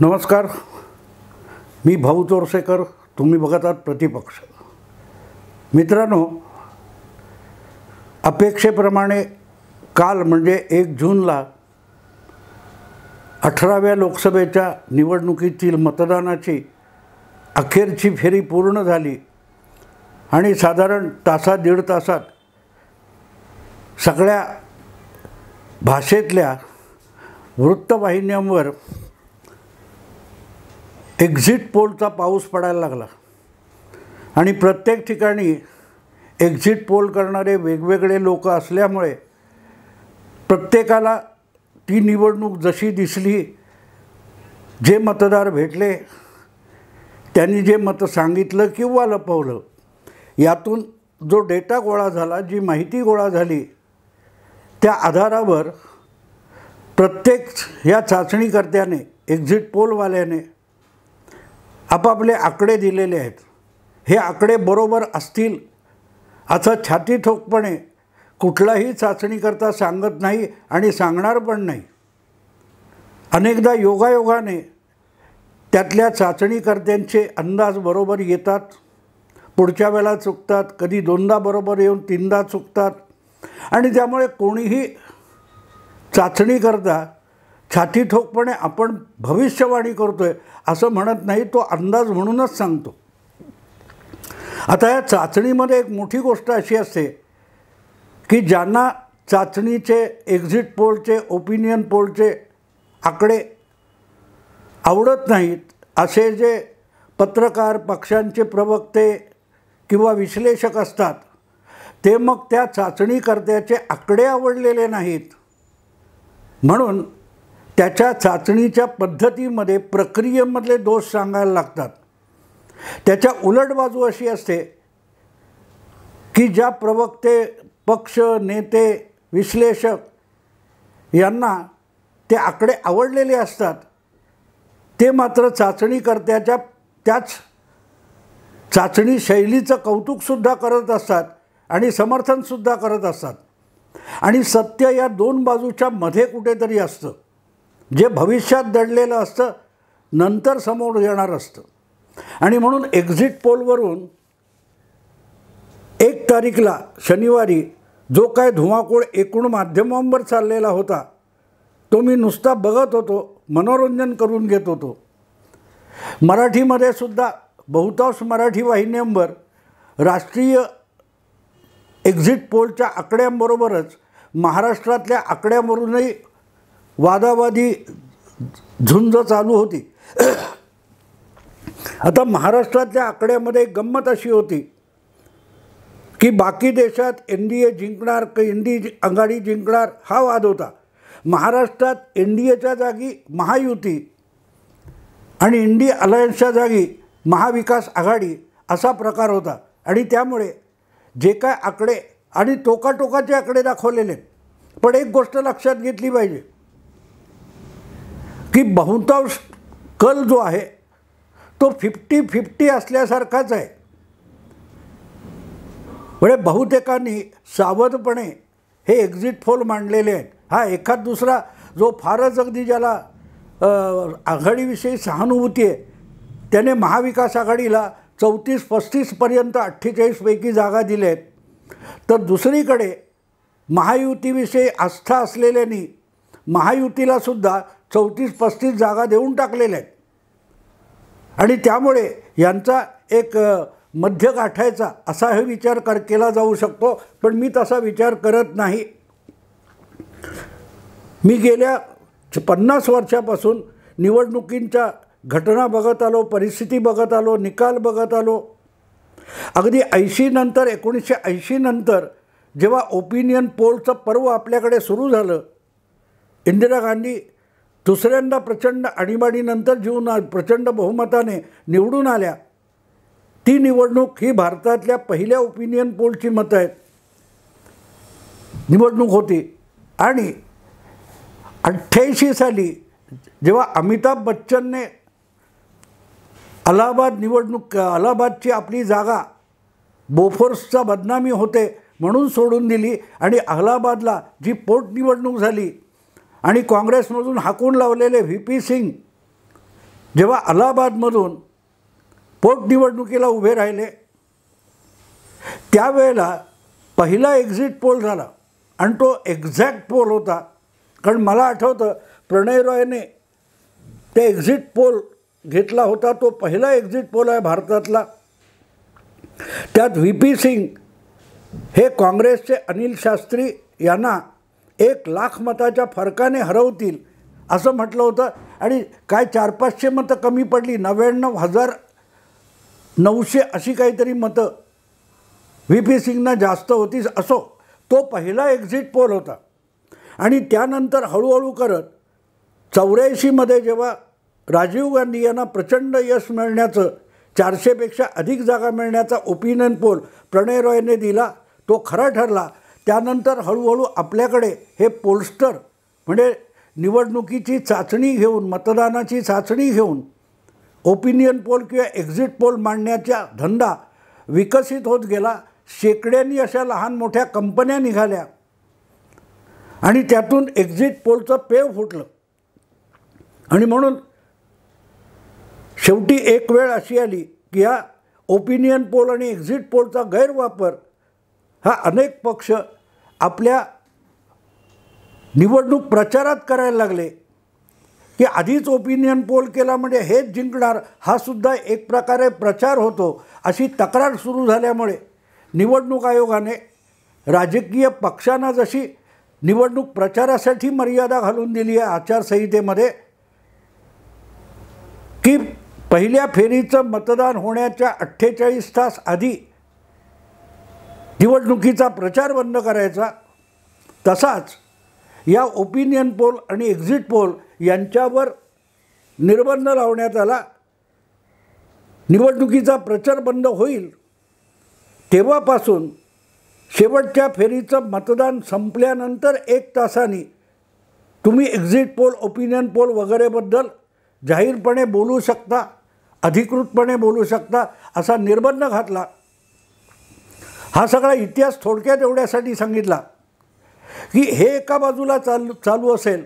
नमस्कार, मी भाऊ चोरसेकर. तुम्ही बघत आहात प्रतिपक्ष. मित्रांनो, अपेक्षेप्रमाणे काल म्हणजे 1 जूनला 18व्या लोकसभेच्या निवडणुकीतील मतदानाची अखेरची फेरी पूर्ण झाली आणि साधारण तासा-दीड तासात सगळ्या भाषेतल्या वृत्तवाहिन्यांवर एक्झिट पोलचा पाऊस पडायला लागला आणि प्रत्येक ठिकाणी एक्झिट पोल करणारे वेगवेगळे लोक असल्यामुळे प्रत्येकाला ती निवडणूक जशी दिसली, जे मतदार भेटले त्यांनी जे मतं सांगितलं किंवा लपवलं, यातून जो डेटा गोळा झाला, जी माहिती गोळा झाली, त्या आधारावर प्रत्येक या चाचणीकर्त्याने, एक्झिट पोलवाल्याने आपापले आकडे दिलेले आहेत. हे आकडे बरोबर असतील असं छातीठोकपणे कुठलाही चाचणीकर्ता सांगत नाही आणि सांगणार पण नाही. अनेकदा योगायोगाने त्यातल्या चाचणीकर्त्यांचे अंदाज बरोबर येतात, पुढच्या वेळेला चुकतात, कधी 2दा बरोबर येऊन 3दा चुकतात आणि त्यामुळे कोणीही चाचणीकर्ता छातीठोकपणे आपण भविष्यवाणी करतोय असं म्हणत नाही, तो अंदाज म्हणूनच सांगतो. आता या चाचणीमध्ये एक मोठी गोष्ट अशी असते की ज्यांना चाचणीचे, एक्झिट पोलचे, ओपिनियन पोलचे आकडे आवडत नाहीत, असे जे पत्रकार, पक्षांचे प्रवक्ते किंवा विश्लेषक असतात, ते मग त्या चाचणीकर्त्याचे आकडे आवडलेले नाहीत म्हणून त्याच्या चाचणीच्या पद्धतीमध्ये, प्रक्रियेमधले दोष सांगायला लागतात. त्याच्या उलट बाजू अशी असते की ज्या प्रवक्ते, पक्ष, नेते, विश्लेषक यांना ते आकडे आवडलेले असतात, ते मात्र चाचणीकर्त्याच्या त्याच चाचणी शैलीचं कौतुकसुद्धा करत असतात आणि समर्थनसुद्धा करत असतात. आणि सत्य या 2 बाजूच्या मध्ये कुठेतरी असतं, जे भविष्यात दडलेलं असतं, नंतर समोर येणार असतं. आणि म्हणून एक्झिट पोलवरून 1 तारीखला शनिवारी जो काय धुमाकूळ एकूण माध्यमांवर चाललेला होता, तो मी नुसता बघत होतो, मनोरंजन करून घेत होतो. मराठीमध्ये सुद्धा बहुतांश मराठी वाहिन्यांवर राष्ट्रीय एक्झिट पोलच्या आकड्यांबरोबरच महाराष्ट्रातल्या आकड्यांवरूनही वादावादी झुंज चालू होती. आता महाराष्ट्रातल्या आकड्यामध्ये एक गंमत अशी होती की बाकी देशात NDA जिंकणार की इंडी आघाडी जिंकणार हा वाद होता. महाराष्ट्रात NDAच्या जागी महायुती आणि इंडी अलायन्सच्या जागी महाविकास आघाडी असा प्रकार होता. आणि त्यामुळे जे काय आकडे आणि टोकाटोकाचे आकडे दाखवलेले आहेत, पण एक गोष्ट लक्षात घेतली पाहिजे की बहुतांश कल जो आहे तो 50-50 असल्यासारखाच आहे. म्हणजे बहुतेकांनी सावधपणे हे एक्झिट पोल मांडलेले आहेत. हा एखाद दुसरा जो फारच अगदी ज्याला आघाडीविषयी सहानुभूती आहे, त्याने महाविकास आघाडीला 34-35पर्यंत 48 पैकी जागा दिल्या आहेत, तर दुसरीकडे महायुतीविषयी आस्था असलेल्यांनी महायुतीलासुद्धा 34-35 जागा देऊन टाकलेल्या आहेत. आणि त्यामुळे यांचा एक मध्य गाठायचा असा हे विचार केला जाऊ शकतो, पण मी तसा विचार करत नाही. मी गेल्या 50 वर्षापासून निवडणुकींच्या घटना बघत आलो, परिस्थिती बघत आलो, निकाल बघत आलो. अगदी 80 नंतर, 1980 नंतर जेव्हा ओपिनियन पोलचं पर्व आपल्याकडे सुरू झालं, इंदिरा गांधी दुसऱ्यांदा प्रचंड आणीबाणीनंतर प्रचंड बहुमताने निवडून आल्या. ती निवडणूक ही भारतातल्या पहिल्या ओपिनियन पोलची मतं आहेत निवडणूक होती. आणि 88 साली जेव्हा अमिताभ बच्चनने अलाहाबादची आपली जागा बोफोर्सचा बदनामी होते म्हणून सोडून दिली आणि अलाहाबादला जी पोटनिवडणूक झाली आणि काँग्रेसमधून हाकून लावलेले VP सिंग जेव्हा अलाहाबादमधून पोटनिवडणुकीला उभे राहिले त्यावेळेला पहिला एक्झिट पोल झाला आणि तो एक्झॅक्ट पोल होता. कारण मला आठवतं प्रणय रॉयने ते एक्झिट पोल घेतला होता. तो पहिला एक्झिट पोल आहे भारतातला. त्यात व्ही पी सिंग हे काँग्रेसचे अनिल शास्त्री यांना 1,00,000 मताच्या फरकाने हरवतील असं म्हटलं होतं. आणि काय 400-500 मतं कमी पडली, 99,900 अशी काहीतरी मतं व्ही पी सिंगना जास्त होती. असो, तो पहिला एक्झिट पोल होता. आणि त्यानंतर हळूहळू करत 84मध्ये जेव्हा राजीव गांधी यांना प्रचंड यश मिळण्याचं, 400पेक्षा अधिक जागा मिळण्याचा ओपिनियन पोल प्रणय रॉयने दिला, तो खरा ठरला. त्यानंतर हळूहळू आपल्याकडे हे पोलस्टर म्हणजे निवडणुकीची चाचणी घेऊन, मतदानाची चाचणी घेऊन ओपिनियन पोल किंवा एक्झिट पोल मांडण्याचा धंदा विकसित होत गेला. शेकड्यांनी अशा लहान मोठ्या कंपन्या निघाल्या आणि त्यातून एक्झिट पोलचं पेव फुटलं. आणि म्हणून शेवटी एक वेळ अशी आली की या ओपिनियन पोल आणि एक्झिट पोलचा गैरवापर हा अनेक पक्ष आपल्या निवडणूक प्रचारात करायला लागले. की आधीच ओपिनियन पोल केला म्हणजे हेच जिंकणार, हा सुद्धा एक प्रकारे प्रचार होतो अशी तक्रार सुरू झाल्यामुळे निवडणूक आयोगाने राजकीय पक्षांना जशी निवडणूक प्रचारासाठी मर्यादा घालून दिली आहे आचारसंहितेमध्ये, की पहिल्या फेरीचं मतदान होण्याच्या 48 तास आधी निवडणुकीचा प्रचार बंद करायचा, तसाच या ओपिनियन पोल आणि एक्झिट पोल यांच्यावर निर्बंध लावण्यात आला. निवडणुकीचा प्रचार बंद होईल तेव्हापासून शेवटच्या फेरीचं मतदान संपल्यानंतर 1 तासांनी तुम्ही एक्झिट पोल, ओपिनियन पोल वगैरेबद्दल जाहीरपणे बोलू शकता, अधिकृतपणे बोलू शकता असा निर्बंध घातला. हा सगळा इतिहास थोडक्यात एवढ्यासाठी सांगितला की हे एका बाजूला चालू असेल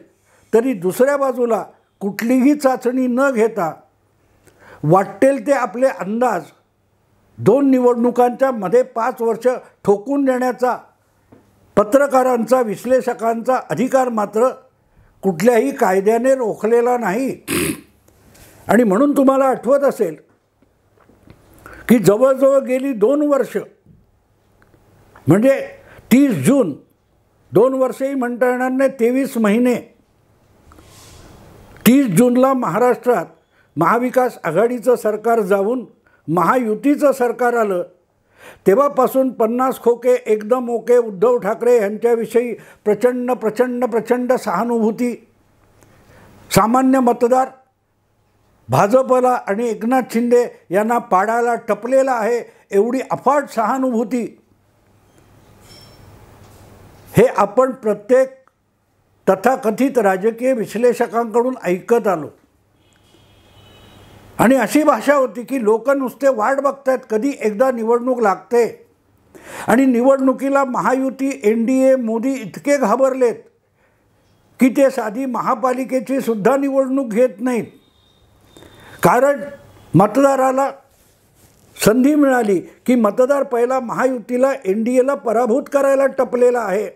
तरी दुसऱ्या बाजूला कुठलीही चाचणी न घेता वाटेल ते आपले अंदाज 2 निवडणुकांच्या मध्ये 5 वर्ष ठोकून देण्याचा पत्रकारांचा, विश्लेषकांचा अधिकार मात्र कुठल्याही कायद्याने रोखलेला नाही. आणि म्हणून तुम्हाला आठवत असेल की जवळजवळ गेली 2 वर्ष म्हणजे 30 जून, 2 वर्षही म्हणता येणार नाही, 23 महिने, 30 जूनला महाराष्ट्रात महाविकास आघाडीचं सरकार जाऊन महायुतीचं सरकार आलं. तेव्हापासून 50 खोके एकदम ओके उद्धव ठाकरे यांच्याविषयी प्रचंड प्रचंड प्रचंड सहानुभूती. सामान्य मतदार भाजपला आणि एकनाथ शिंदे यांना पाडायला टपलेला आहे एवढी अफाट सहानुभूती हे आपण प्रत्येक तथाकथित राजकीय विश्लेषकांकडून ऐकत आलो. आणि अशी भाषा होती की लोक नुसते वाट बघतायत कधी एकदा निवडणूक लागते. आणि निवडणुकीला महायुती, NDA, मोदी इतके घाबरलेत की ते साधी महापालिकेची सुद्धा निवडणूक घेत नाहीत. कारण मतदाराला संधी मिळाली की मतदार पहिला महायुतीला, NDAला पराभूत करायला टपलेला आहे.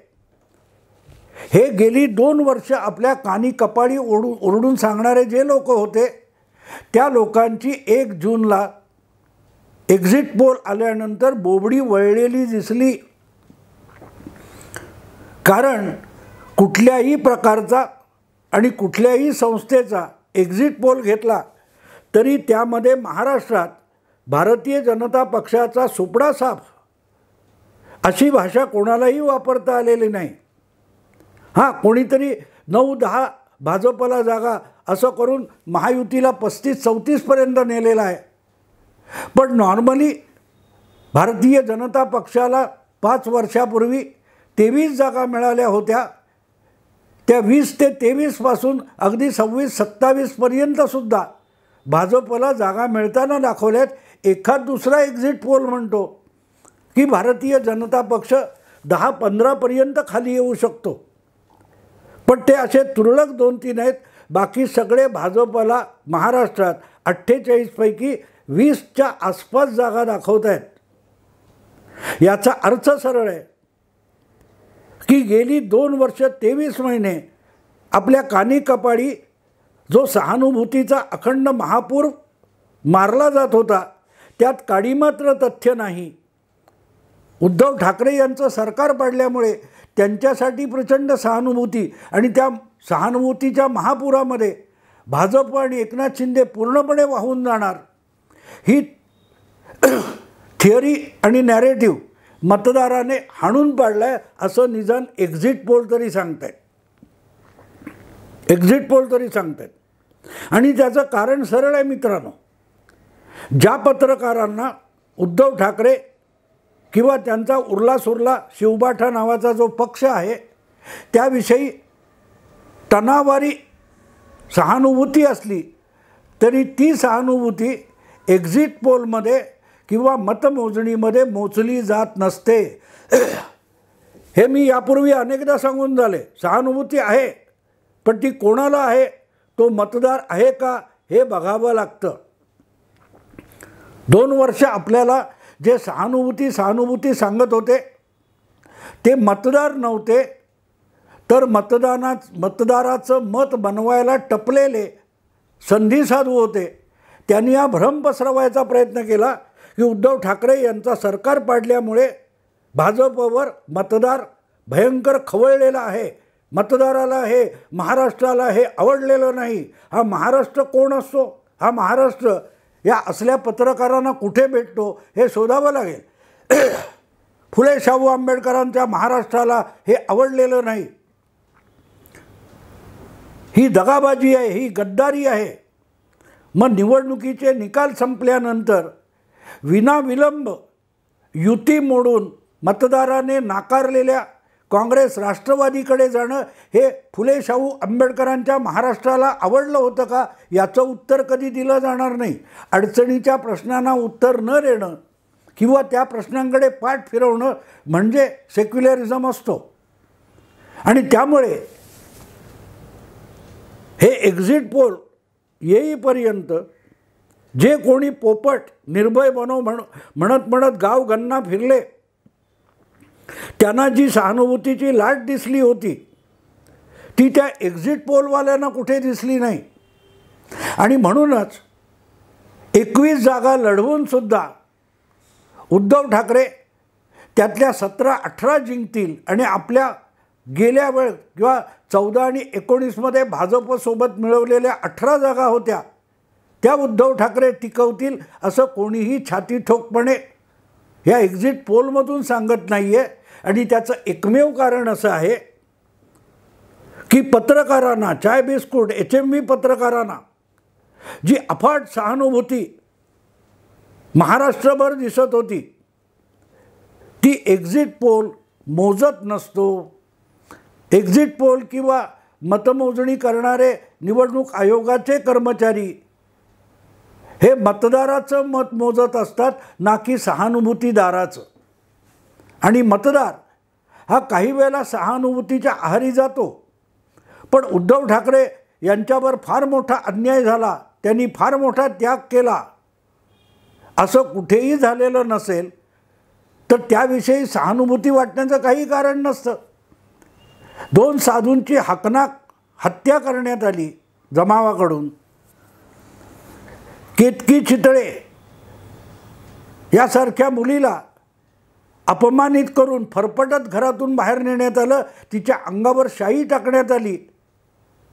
हे गेली 2 वर्ष आपल्या कानी कपाळी ओरडून सांगणारे जे लोक होते त्या लोकांची 1 जूनला एक्झिट पोल आल्यानंतर बोबडी वळलेली दिसली. कारण कुठल्याही प्रकारचा आणि कुठल्याही संस्थेचा एक्झिट पोल घेतला तरी त्यामध्ये महाराष्ट्रात भारतीय जनता पक्षाचा सुपडा साफ अशी भाषा कोणालाही वापरता आलेली नाही. हां, कोणीतरी 9-10 भाजपला जागा असं करून महायुतीला 35-34पर्यंत नेलेला आहे. पण नॉर्मली भारतीय जनता पक्षाला 5 वर्षापूर्वी 23 जागा मिळाल्या होत्या. त्या 20 ते 23पासून अगदी 26-27पर्यंतसुद्धा भाजपला जागा मिळताना दाखवल्यात. एखाद दुसरा एक्झिट पोल म्हणतो की भारतीय जनता पक्ष 10-15पर्यंत खाली येऊ शकतो. पण ते असे तुरळक 2-3 आहेत. बाकी सगळे भाजपला महाराष्ट्रात 48 पैकी 20च्या आसपास जागा दाखवत आहेत। याचा अर्थ सरळ आहे की गेली 2 वर्ष 23 महिने आपल्या कानी कपाळी जो सहानुभूतीचा अखंड महापूर मारला जात होता त्यात काडीमात्र तथ्य नाही। उद्धव ठाकरे यांचं सरकार पाडल्यामुळे त्यांच्यासाठी प्रचंड सहानुभूती आणि त्या सहानुभूतीच्या महापुरामध्ये भाजप आणि एकनाथ शिंदे पूर्णपणे वाहून जाणार ही थिअरी आणि नॅरेटिव्ह मतदाराने हाणून पाडलाय असं निदान एक्झिट पोल तरी सांगतायत। एक्झिट पोल तरी सांगतायत आणि त्याचं कारण सरळ आहे मित्रांनो। ज्या पत्रकारांना उद्धव ठाकरे किंवा त्यांचा उरला सुरला शिवबाठा नावाचा जो पक्ष आहे त्याविषयी तणावारी सहानुभूती असली तरी ती सहानुभूती एक्झिट पोलमध्ये किंवा मतमोजणीमध्ये मोजली जात नसते। हे मी यापूर्वी अनेकदा सांगून झाले। सहानुभूती आहे पण ती कोणाला आहे, तो मतदार आहे का हे बघावं लागतं। 2 वर्ष आपल्याला जे सहानुभूती सांगत होते ते मतदार नव्हते तर मतदाराचं मत बनवायला टपलेले संधी साधू होते। त्यांनी हा भ्रम पसरवायचा प्रयत्न केला की उद्धव ठाकरे यांचा सरकार पाडल्यामुळे भाजपवर मतदार भयंकर खवळलेला आहे, मतदाराला हे महाराष्ट्राला हे आवडलेलं नाही। हा महाराष्ट्र कोण असतो, हा महाराष्ट्र या असल्या पत्रकारांना कुठे भेटतो हे शोधावं लागेल। फुले शाहू आंबेडकरांच्या महाराष्ट्राला हे आवडलेलं नाही। ही दगाबाजी आहे, ही गद्दारी आहे। मग निवडणुकीचे निकाल संपल्यानंतर विनाविलंब युती मोडून मतदाराने नाकारलेल्या काँग्रेस राष्ट्रवादीकडे जाणं हे फुले शाहू आंबेडकरांच्या महाराष्ट्राला आवडलं होतं का याचं उत्तर कधी दिलं जाणार नाही। अडचणीच्या प्रश्नांना उत्तर न देणं किंवा त्या प्रश्नांकडे पाठ फिरवणं म्हणजे सेक्युलरिझम असतो। आणि त्यामुळे हे एक्झिट पोल येईपर्यंत जे कोणी पोपट निर्भय बनो म्हणत गाव-गन्ना फिरले त्यांना जी सहानुभूतीची लाट दिसली होती ती त्या एक्झिट पोलवाल्यांना कुठे दिसली नाही। आणि म्हणूनच 21 जागा लढवूनसुद्धा उद्धव ठाकरे त्यातल्या 17-18 जिंकतील आणि आपल्या गेल्या वेळ किंवा 14 आणि 19मध्ये भाजपसोबत मिळवलेल्या 18 जागा होत्या त्या उद्धव ठाकरे टिकवतील असं कोणीही छातीठोकपणे या एक्झिट पोलमधून सांगत नाही आहे। आणि त्याचं एकमेव कारण असं आहे की पत्रकारांना, चाय बिस्कुट HMV पत्रकारांना जी अफाट सहानुभूती महाराष्ट्रभर दिसत होती ती एक्झिट पोल मोजत नसतो। एक्झिट पोल किंवा मतमोजणी करणारे निवडणूक आयोगाचे कर्मचारी हे मतदाराचं मत मोजत असतात ना की सहानुभूतीदाराचं। आणि मतदार हा काही वेळेला सहानुभूतीच्या आहारी जातो पण उद्धव ठाकरे यांच्यावर फार मोठा अन्याय झाला, त्यांनी फार मोठा त्याग केला असं कुठेही झालेलं नसेल तर त्याविषयी सहानुभूती वाटण्याचं काही कारण नसतं। 2 साधूंची हत्या करण्यात आली जमावाकडून। केतकी चितळे यासारख्या मुलीला अपमानित करून फरफटत घरातून बाहेर नेण्यात आलं, तिच्या अंगावर शाई टाकण्यात आली।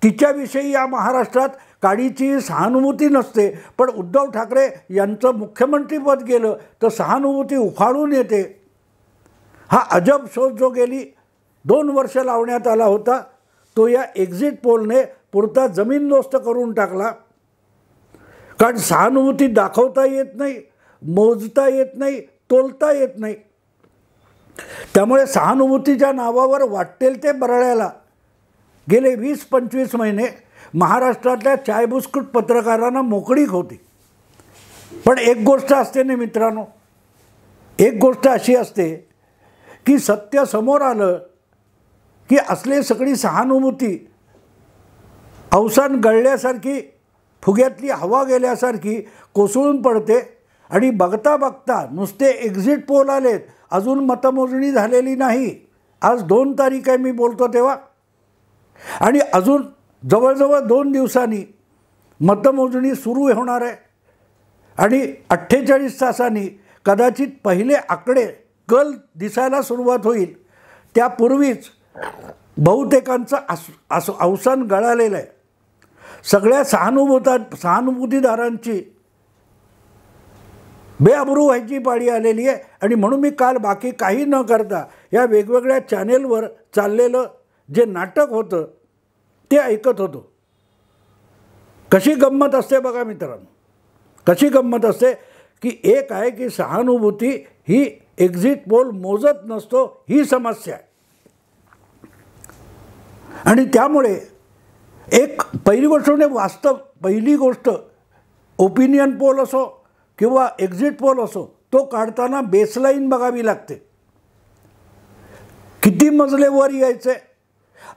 तिच्याविषयी या महाराष्ट्रात काडीची सहानुभूती नसते पण उद्धव ठाकरे यांचं मुख्यमंत्रीपद गेलं तर सहानुभूती उफाळून येते। हा अजब शोध जो गेली 2 वर्ष लावण्यात आला होता तो या एक्झिट पोलने पुरता जमीनदोस्त करून टाकला। कारण सहानुभूती दाखवता येत नाही, मोजता येत नाही, तोलता येत नाही। त्यामुळे सहानुभूतीच्या नावावर वाटेल ते बरळायला गेले 20-25 महिने महाराष्ट्रातल्या चाय बिस्कुट पत्रकारांना मोकळीक होती। पण एक गोष्ट असते ना मित्रांनो, एक गोष्ट अशी असते की सत्य समोर आलं की असले सगळी सहानुभूती अवसान गळल्यासारखी, फुग्यातली हवा गेल्यासारखी कोसळून पडते आणि बघता बघता नुसते एक्झिट पोल आलेत, अजून मतमोजणी झालेली नाही. आज 2 तारीख आहे मी बोलतो तेव्हा, आणि अजून जवळजवळ 2 दिवसांनी मतमोजणी सुरू होणार आहे आणि 48 तासांनी कदाचित पहिले आकडे कल दिसायला सुरुवात होईल. त्यापूर्वीच बहुतेकांचं अवसान गळालेलं आहे. सगळ्या सहानुभूतीदारांची बेअब्रू व्हायची पाळी आलेली आहे. आणि म्हणून मी काल बाकी काही न करता या वेगवेगळ्या चॅनेलवर चाललेलं जे नाटक होतं ते ऐकत होतो. कशी गंमत असते बघा मित्रांनो, कशी गंमत असते की एक आहे की सहानुभूती ही एक्झिट पोल मोजत नसतो, ही समस्या आहे. आणि त्यामुळे एक पहिली गोष्ट म्हणजे पहिली गोष्ट ओपिनियन पोल असो किंवा एक्झिट पोल असो, तो काढताना बेसलाईन बघावी लागते. किती मजले वर यायचे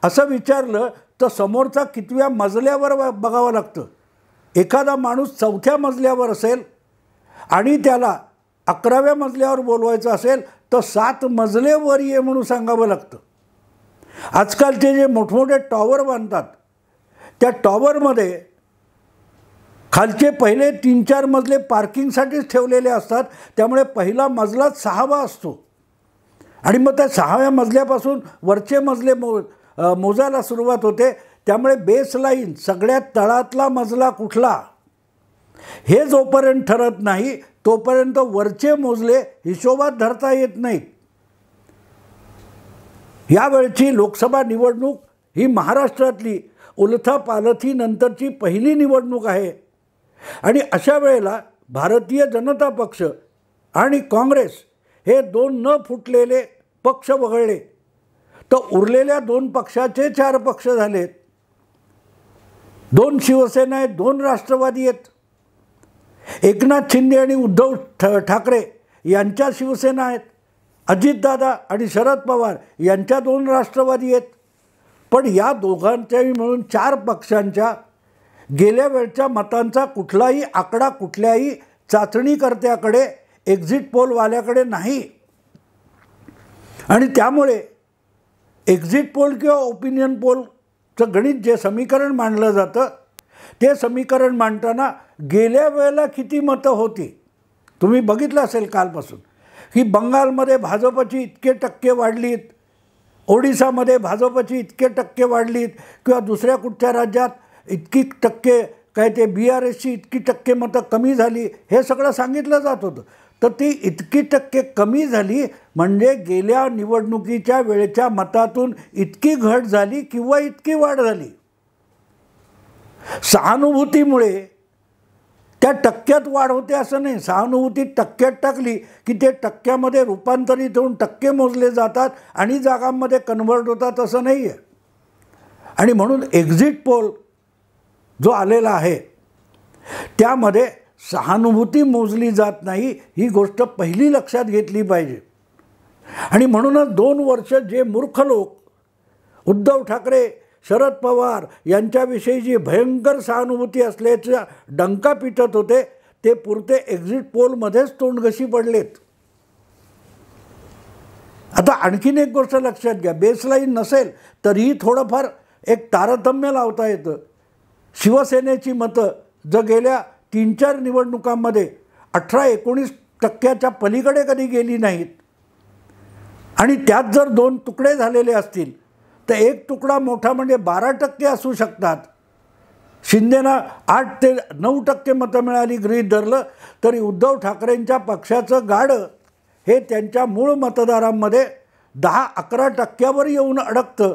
असं विचारलं तर समोरचा कितव्या मजल्यावर बघावं लागतं. एखादा माणूस 4थ्या मजल्यावर असेल आणि त्याला 11व्या मजल्यावर बोलवायचं असेल तर 7 मजले वर ये म्हणून सांगावं लागतं. आजकालचे जे मोठमोठे टॉवर बांधतात त्या टॉवरमध्ये खालचे पहिले 3-4 मजले पार्किंगसाठीच ठेवलेले असतात. त्यामुळे पहिला मजलाच 6वा असतो आणि मग त्या 6व्या मजल्यापासून वरचे मजले मोजायला सुरुवात होते. त्यामुळे बेसलाईन सगळ्यात तळातला मजला कुठला हे जोपर्यंत ठरत नाही तोपर्यंत वरचे मोजले हिशोबात धरता येत नाहीत. यावेळची लोकसभा निवडणूक ही महाराष्ट्रातली उलथापालथी नंतरची पहिली निवडणूक आहे आणि अशा वेळेला भारतीय जनता पक्ष आणि काँग्रेस हे 2 न फुटलेले पक्ष वगळले तर उरलेल्या 2 पक्षाचे 4 पक्ष झालेत. 2 शिवसेना आहेत, 2 राष्ट्रवादी आहेत. एकनाथ शिंदे आणि उद्धव ठाकरे यांच्या शिवसेना आहेत. अजितदादा आणि शरद पवार यांच्या 2 राष्ट्रवादी आहेत. पण या दोघांच्याही मिळून 4 पक्षांच्या गेल्या वेळच्या मतांचा कुठलाही आकडा कुठल्याही चाचणीकर्त्याकडे, एक्झिट पोलवाल्याकडे नाही. आणि त्यामुळे एक्झिट पोल किंवा ओपिनियन पोलचं गणित जे समीकरण मांडलं जातं ते समीकरण मांडताना गेल्या वेळेला किती मतं होती तुम्ही बघितलं असेल कालपासून की बंगालमध्ये भाजपची इतके टक्के वाढलीत, ओडिसामध्ये भाजपची इतके टक्के वाढलीत किंवा दुसऱ्या कुठच्या राज्यात इतकी टक्के काय ते BRSची इतकी टक्के मतं कमी झाली, हे सगळं सांगितलं जात होतं. तर ती इतकी टक्के कमी झाली म्हणजे गेल्या निवडणुकीच्या वेळेच्या मतातून इतकी घट झाली किंवा इतकी वाढ झाली. सहानुभूतीमुळे त्या टक्क्यात वाढ होते असं नाही. सहानुभूती टक्क्यात टाकली की ते टक्क्यामध्ये रूपांतरित होऊन टक्के मोजले जातात आणि जागांमध्ये कन्व्हर्ट होतात असं नाही आहे. आणि म्हणून एक्झिट पोल जो आलेला आहे त्यामध्ये सहानुभूती मोजली जात नाही, ही गोष्ट पहिली लक्षात घेतली पाहिजे. आणि म्हणूनच 2 वर्ष जे मूर्ख लोक उद्धव ठाकरे, शरद पवार यांच्याविषयी जी भयंकर सहानुभूती असल्याचा डंका पिटत होते ते पुरते एक्झिट पोलमध्येच तोंडघशी पडलेत. आता आणखीन एक गोष्ट लक्षात घ्या, बेसलाईन नसेल तरीही थोडंफार एक तारतम्य लावता येतं. शिवसेनेची मतं जर गेल्या 3-4 निवडणुकांमध्ये 18-19% पलीकडे कधी गेली नाहीत आणि त्यात जर 2 तुकडे झालेले असतील तर एक तुकडा मोठा म्हणजे 12% असू शकतात. शिंदेना 8 ते 9% मतं मिळाली गृहीत धरलं तरी उद्धव ठाकरेंच्या पक्षाचं गाडं हे त्यांच्या मूळ मतदारांमध्ये 10-11% येऊन अडकतं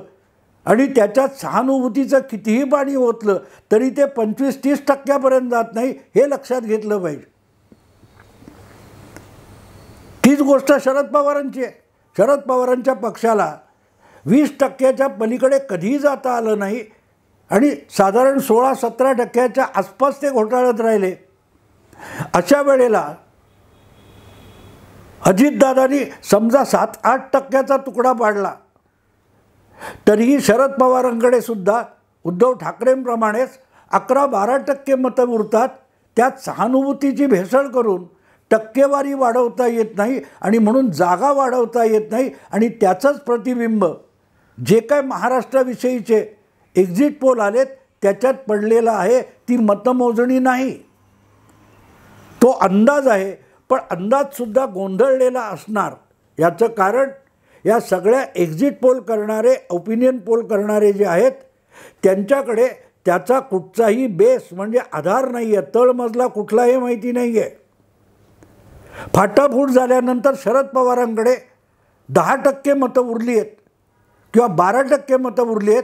आणि त्याच्यात सहानुभूतीचं कितीही पाणी ओतलं तरी ते 25-30% जात नाही, हे लक्षात घेतलं पाहिजे. तीच गोष्ट शरद पवारांची आहे. शरद पवारांच्या पक्षाला 20% पलीकडे कधीही जाता आलं नाही आणि साधारण 16-17% आसपास ते घोटाळत राहिले. अशा वेळेला अजितदादांनी समजा 7-8% तुकडा पाडला तरीही शरद पवारांकडे सुद्धा उद्धव ठाकरेंप्रमाणेच 11-12% मतं उरतात. त्यात सहानुभूतीची भेसळ करून टक्केवारी वाढवता येत नाही आणि म्हणून जागा वाढवता येत नाही. आणि त्याचंच प्रतिबिंब जे काय महाराष्ट्राविषयीचे एक्झिट पोल आलेत त्याच्यात पडलेला आहे. ती मतमोजणी नाही, तो अंदाज आहे. पण अंदाजसुद्धा गोंधळलेला असणार. याचं कारण या सगळ्या एक्झिट पोल करणारे, ओपिनियन पोल करणारे जे आहेत त्यांच्याकडे त्याचा कुठचाही बेस म्हणजे आधार नाही आहे, तळमजला कुठलाही माहिती नाही आहे. फाटाफूट झाल्यानंतर शरद पवारांकडे 10% मतं उरली आहेत किंवा 12% मतं उरली आहेत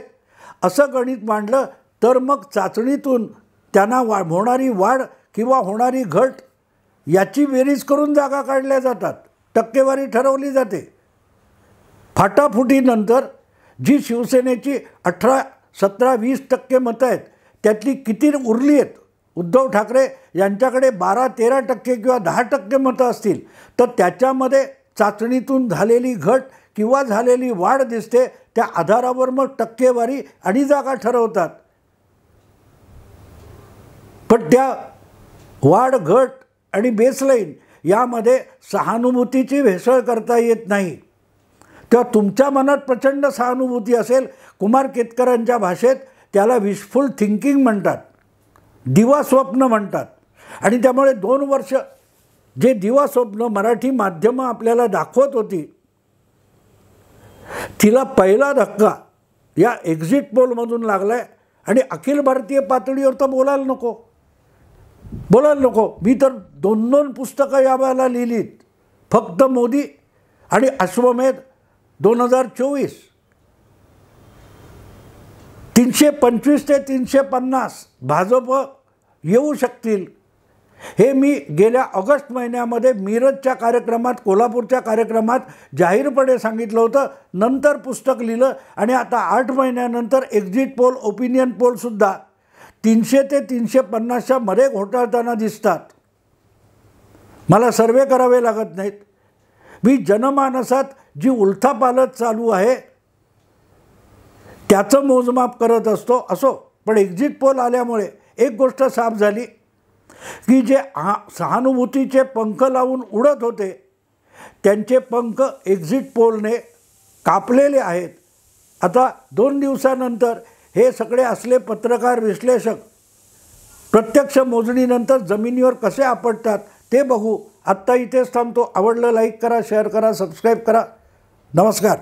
असं गणित मांडलं तर मग चाचणीतून त्यांना होणारी वाढ किंवा होणारी घट याची बेरीज करून जागा काढल्या जातात, टक्केवारी ठरवली जाते. फाटाफुटीनंतर जी शिवसेनेची 18, 17, 20% मतं आहेत त्यातली किती उरली आहेत? उद्धव ठाकरे यांच्याकडे 12-13% किंवा 10% मतं असतील तर त्याच्यामध्ये चाचणीतून झालेली घट किंवा झालेली वाढ दिसते. त्या आधारावर मग टक्केवारी आणि जागा ठरवतात. पण त्या वाढ, घट आणि बेसलाईन यामध्ये सहानुभूतीची भेसळ करता येत नाही. तेव्हा तुमच्या मनात प्रचंड सहानुभूती असेल, कुमार केतकरांच्या भाषेत त्याला विशफुल थिंकिंग म्हणतात, दिवास्वप्न म्हणतात. आणि त्यामुळे 2 वर्ष जे दिवास्वप्न मराठी माध्यमं आपल्याला दाखवत होती तिला पहिला धक्का या एक्झिट पोलमधून लागला आहे. आणि अखिल भारतीय पातळीवर तर बोलायला नको. मी तर 2 पुस्तकं यावेळेला लिहिलीत. फक्त मोदी आणि अश्वमेध 2024. 325 ते 350 भाजप येऊ शकतील हे मी गेल्या ऑगस्ट महिन्यामध्ये मिरजच्या कार्यक्रमात, कोल्हापूरच्या कार्यक्रमात जाहीरपणे सांगितलं होतं. नंतर पुस्तक लिहिलं आणि आता 8 महिन्यानंतर एक्झिट पोल, ओपिनियन पोलसुद्धा 300 ते 350च्या मध्ये घोटाळताना दिसतात. मला सर्वे करावे लागत नाहीत. मी जनमानसात जी उलथापालथ चालू आहे त्याचं मोजमाप करत असतो. असो, पण एक्झिट पोल आल्यामुळे एक गोष्ट साफ झाली की जे सहानुभूतीचे पंख लावून उडत होते त्यांचे पंख एक्झिट पोलने कापलेले आहेत. आता 2 दिवसानंतर हे सगळे असले पत्रकार, विश्लेषक प्रत्यक्ष मोजणीनंतर जमिनीवर कसे आपटतात ते बघू. आत्ता इथेच थांबतो. आवडलं लाईक करा, शेअर करा, सबस्क्राईब करा. नमस्कार.